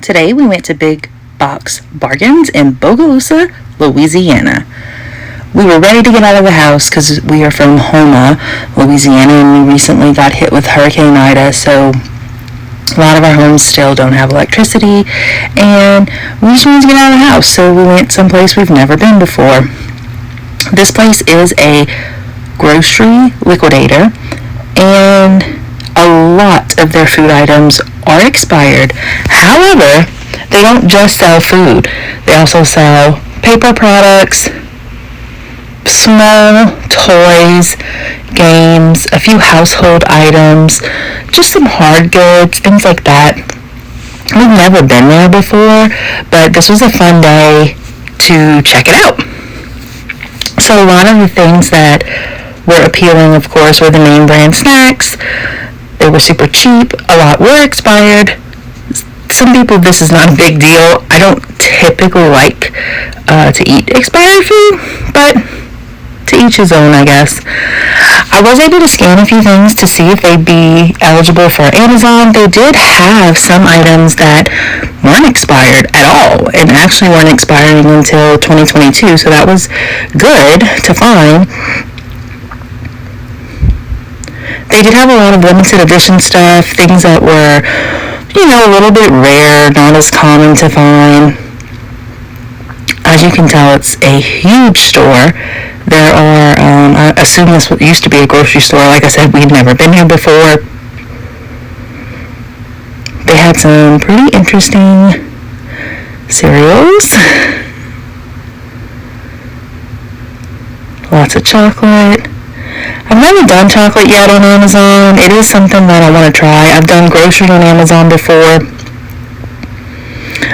Today we went to Big Box Bargains in Bogalusa, Louisiana. We were ready to get out of the house because we are from Houma, Louisiana, and we recently got hit with Hurricane Ida, so a lot of our homes still don't have electricity, and we just wanted to get out of the house, so we went someplace we've never been before. This place is a grocery liquidator, and a lot of their food items are expired. However, they don't just sell food. They also sell paper products, small toys, games, a few household items, just some hard goods, things like that. We've never been there before, but this was a fun day to check it out. So a lot of the things that were appealing, of course, were the name brand snacks. They were super cheap. A lot were expired. Some people, this is not a big deal. I don't typically like to eat expired food, but to each his own, I guess. I was able to scan a few things to see if they'd be eligible for Amazon. They did have some items that weren't expired at all, and actually weren't expiring until 2022, so that was good to find. They did have a lot of limited edition stuff, things that were, a little bit rare, not as common to find. As you can tell, it's a huge store. There are, I assume this used to be a grocery store. Like I said, we'd never been here before. They had some pretty interesting cereals. Lots of chocolate. I've never done chocolate yet on Amazon. It is something that I want to try. I've done grocery on Amazon before.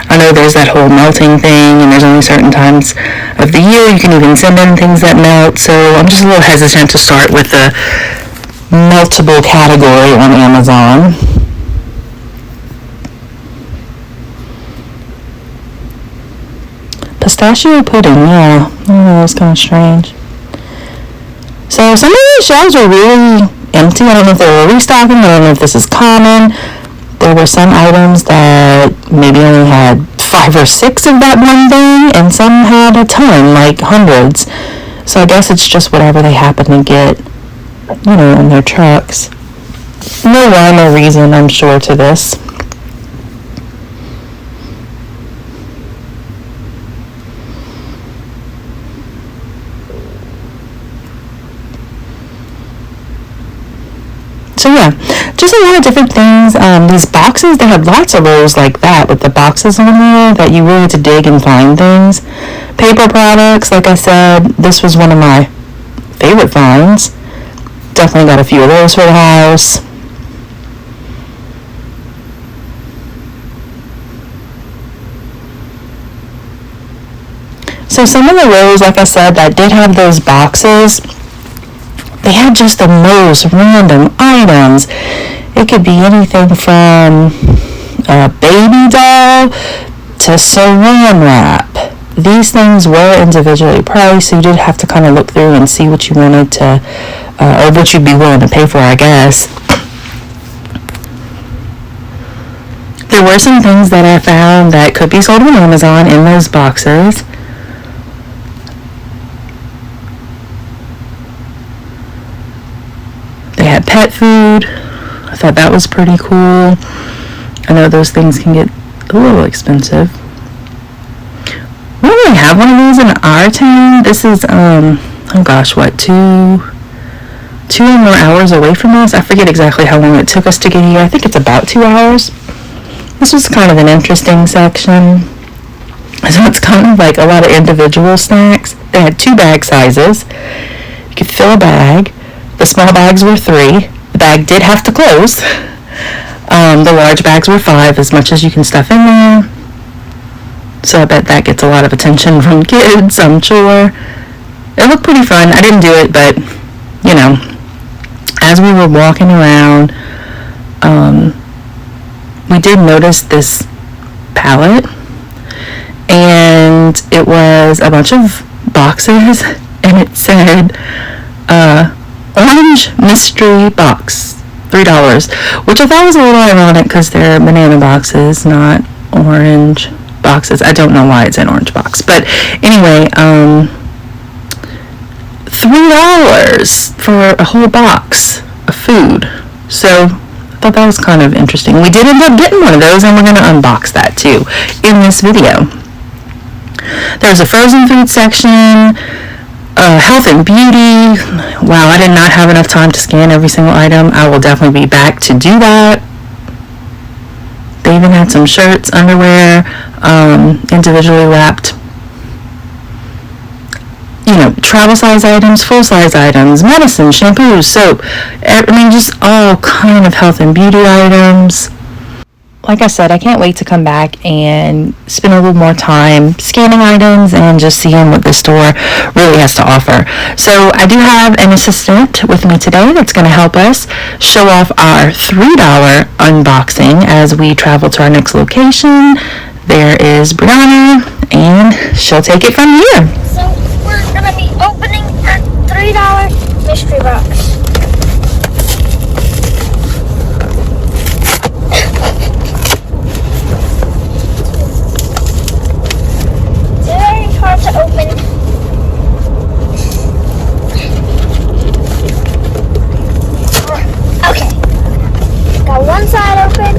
I know there's that whole melting thing, and there's only certain times of the year you can even send in things that melt, so I'm just a little hesitant to start with the meltable category on Amazon. Pistachio pudding, yeah. That was kind of strange. So some of the shelves were really empty. I don't know if they were restocking. I don't know if this is common. There were some items that maybe only had 5 or 6 of that one thing, and some had a ton, like hundreds. So I guess it's just whatever they happen to get, in their trucks. No rhyme or reason, I'm sure, to this. So yeah, just a lot of different things. These boxes, they had lots of rows like that with the boxes on there that you really had to dig and find things. Paper products, like I said, this was one of my favorite finds. Definitely got a few of those for the house. So some of the rows, like I said, that did have those boxes, they had just the most random items. It could be anything from a baby doll to saran wrap. These things were individually priced, so you did have to kind of look through and see what you wanted to, or what you'd be willing to pay for, I guess. There were some things that I found that could be sold on Amazon in those boxes. They had pet food. I thought that was pretty cool. I know those things can get a little expensive. We don't really have one of these in our town. This is, two or more hours away from us. I forget exactly how long it took us to get here. I think it's about 2 hours. This was kind of an interesting section. So it's kind of like a lot of individual snacks. They had 2 bag sizes. You could fill a bag. The small bags were 3. The bag did have to close. The large bags were 5, as much as you can stuff in there. So I bet that gets a lot of attention from kids, I'm sure. It looked pretty fun. I didn't do it, but, as we were walking around, we did notice this pallet, and it was a bunch of boxes, and it said, orange mystery box, $3, which I thought was a little ironic because they're banana boxes, not orange boxes. I don't know why it's an orange box, but anyway, $3 for a whole box of food. So I thought that was kind of interesting. We did end up getting one of those, and we're going to unbox that too in this video. There's a frozen food section, health and beauty. Wow, I did not have enough time to scan every single item. I will definitely be back to do that. They even had some shirts, underwear, individually wrapped, travel size items, full size items, medicine, shampoo, soap. I mean, just all kind of health and beauty items. Like I said, I can't wait to come back and spend a little more time scanning items and just seeing what the store really has to offer. So I do have an assistant with me today that's going to help us show off our $3 unboxing as we travel to our next location. There is Brianna, and she'll take it from here. So we're going to be opening our $3 mystery box. To open. Okay. Got one side open.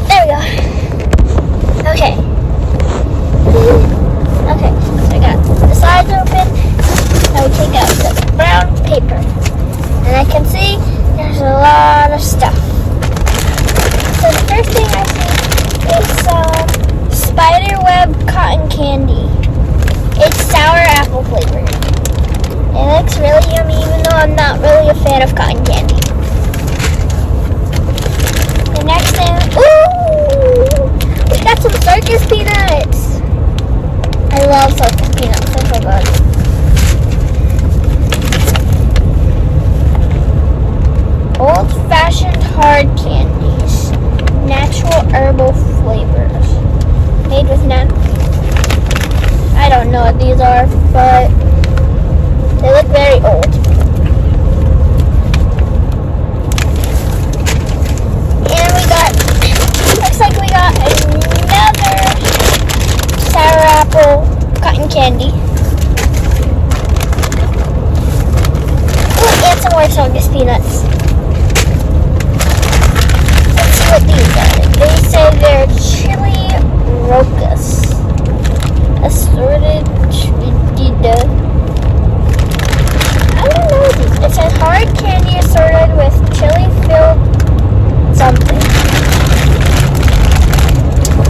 There we go. Okay. Okay. So I got the sides open. Now we take out the brown paper, and I can see there's a lot of stuff. So the first thing I see is some spiderweb cotton candy. It's sour apple flavored. It looks really yummy, even though I'm not really a fan of cotton candy. The next thing, ooh, we got some Circus Peanuts. I love Circus Peanuts. They're so good. Old-fashioned hard candies, natural herbal flavors, made with I don't know what these are, but they look very old. And looks like we got another sour apple cotton candy. Ooh, and some more Circus Peanuts. What these are. They say they're chili rocas. Assorted chidida. I don't know what these. It says hard candy assorted with chili filled something.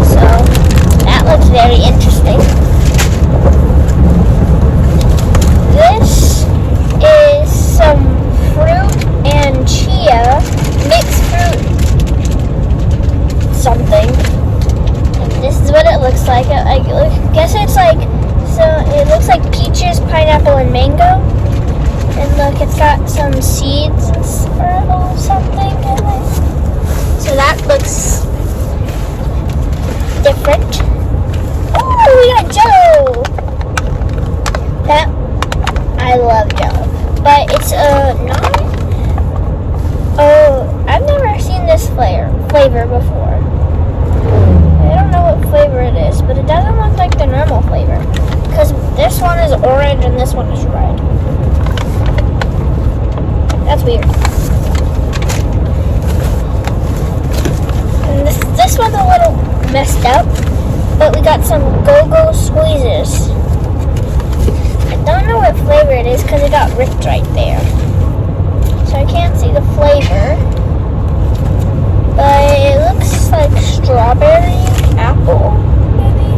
So that looks very interesting. This is some fruit and chia mixed fruit something, and this is what it looks like. I guess it's like, so it looks like peaches, pineapple, and mango. And look, it's got some seeds or something in it. So that looks different. Oh, we got Jello. That I love Jello, but it's not. Oh, I've never seen this flavor before. I don't know what flavor it is, but it doesn't look like the normal flavor. Because this one is orange and this one is red. That's weird. And this one's a little messed up, but we got some go-go squeezes. I don't know what flavor it is because it got Ritz right there. So I can't see the flavor. But it looks like strawberry, apple, maybe.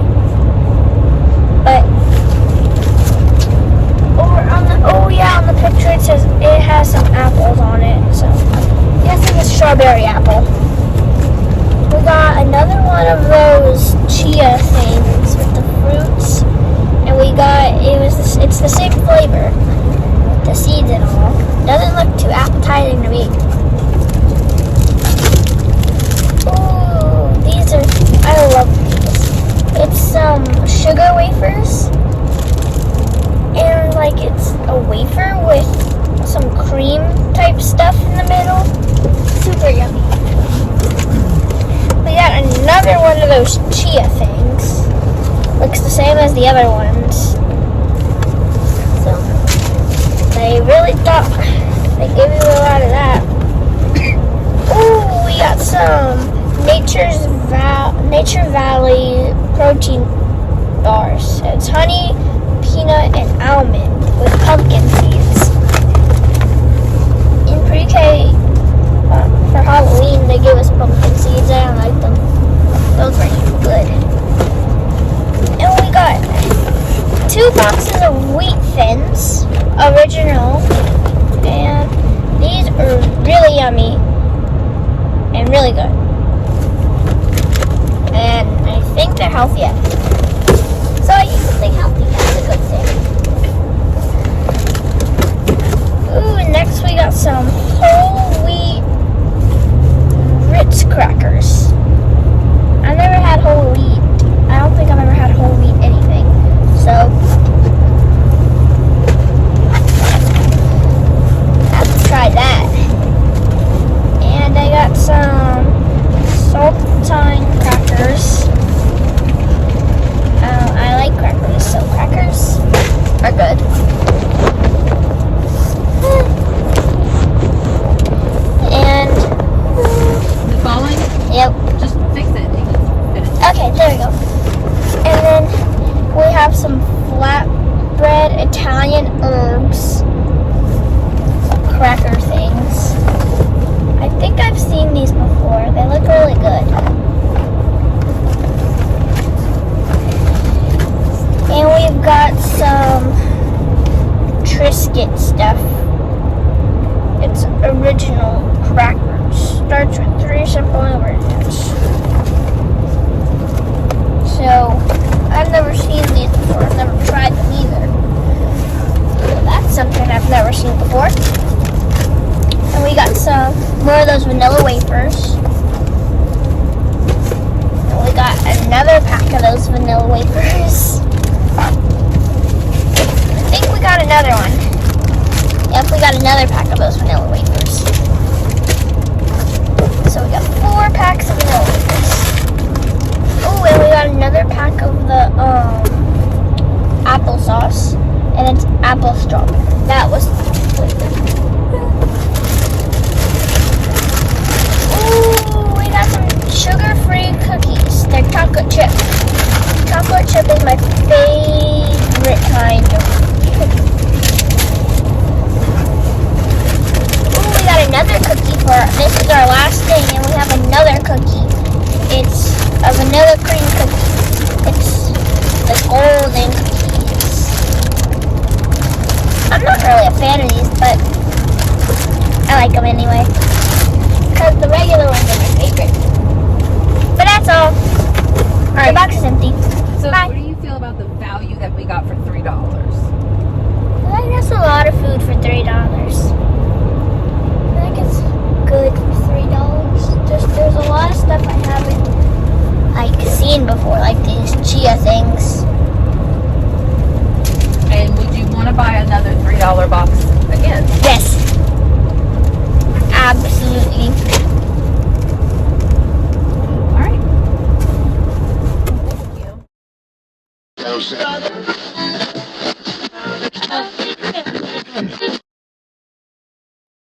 But on the picture it says it has some apples on it. So I guess it's a strawberry apple. We got another one of those chia things with the fruits, and it's the same flavor with the seeds and all. Doesn't look too appetizing to me. I love these. It's some sugar wafers. the other ones. So they really thought they gave you a lot of that. Ooh, we got some Nature Valley protein bars. It's honey, peanut, and almond with pumpkin seeds. In pre-K, for Halloween, they gave us pumpkin seeds. I don't like them. Those were good. And we got 2 boxes of wheat thins, original, and these are really yummy and really good. And I think they're healthy. So I used to think healthy, that's a good thing. Ooh, and next we got some whole wheat Ritz crackers. I've never had whole wheat. I don't think I've ever had whole wheat anything. So I have to try that. And I got some Saltine Crackers. I like crackers, so crackers are good. And Is it falling? yep. Just fix it. Okay, there we go. And then we have some flatbread Italian herbs cracker things. I think I've seen these before. They look really good. And we've got some Triscuit stuff. It's original crackers. Starts with 3 simple ingredients. So, I've never seen these before. I've never tried them either. So that's something I've never seen before. And we got some more of those vanilla wafers. And we got another pack of those vanilla wafers. I think we got another one. Yep, we got another pack of those vanilla wafers. So we got 4 packs of vanilla wafers. Oh, and we got another pack of the applesauce. And it's apple strawberry. That was really good. Ooh, we got some sugar-free cookies. They're chocolate chip. Chocolate chip is my favorite kind of cookie. Ooh, we got another cookie for, this is our last thing, and we have another cookie. It's a vanilla cream cookie. It's the golden cookies. I'm not really a fan of these, but I like them anyway. Because the regular ones are my favorite. But that's all. Alright, the box is empty. So Bye. what do you feel about the value that we got for $3? I think that's a lot of food for $3. I think it's good for $3. There's a lot of stuff I haven't seen before, like these Chia things. And would you want to buy another $3 box